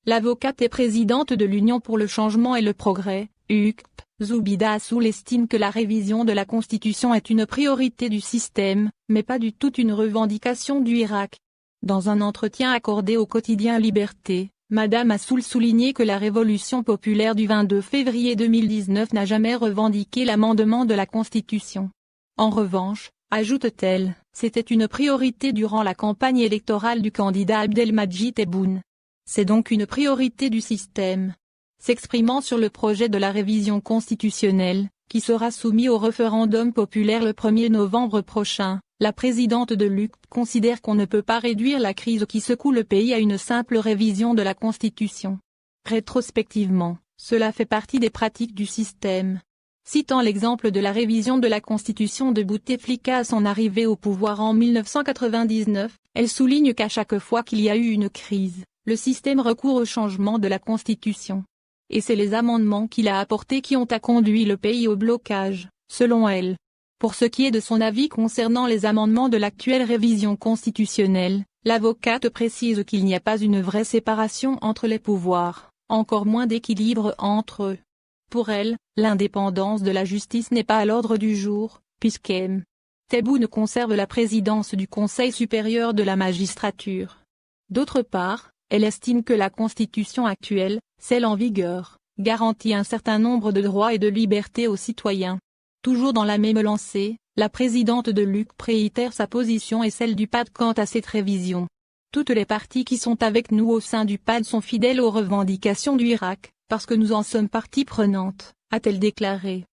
L'avocate et présidente de l'Union pour le changement et le progrès, UCP, Zoubida Assoul estime que la révision de la Constitution est une priorité du système, mais pas du tout une revendication du Irak. Dans un entretien accordé au quotidien Liberté, Madame Assoul soulignait que la révolution populaire du 22 février 2019 n'a jamais revendiqué l'amendement de la Constitution. En revanche, ajoute-t-elle, c'était une priorité durant la campagne électorale du candidat Abdelmadjid Tebboune. C'est donc une priorité du système. S'exprimant sur le projet de la révision constitutionnelle, qui sera soumis au référendum populaire le 1er novembre prochain, la présidente de l'UCP considère qu'on ne peut pas réduire la crise qui secoue le pays à une simple révision de la Constitution. Rétrospectivement, cela fait partie des pratiques du système. Citant l'exemple de la révision de la Constitution de Bouteflika à son arrivée au pouvoir en 1999, elle souligne qu'à chaque fois qu'il y a eu une crise, le système recourt au changement de la Constitution. Et c'est les amendements qu'il a apportés qui ont conduit le pays au blocage, selon elle. Pour ce qui est de son avis concernant les amendements de l'actuelle révision constitutionnelle, l'avocate précise qu'il n'y a pas une vraie séparation entre les pouvoirs, encore moins d'équilibre entre eux. Pour elle, l'indépendance de la justice n'est pas à l'ordre du jour, puisqu'M. Tebboune conserve la présidence du Conseil supérieur de la magistrature. D'autre part, elle estime que la Constitution actuelle, celle en vigueur, garantit un certain nombre de droits et de libertés aux citoyens. Toujours dans la même lancée, la présidente de l'UCP réitère sa position et celle du PAD quant à cette révision. Toutes les parties qui sont avec nous au sein du PAD sont fidèles aux revendications du Irak, parce que nous en sommes partie prenante, a-t-elle déclaré.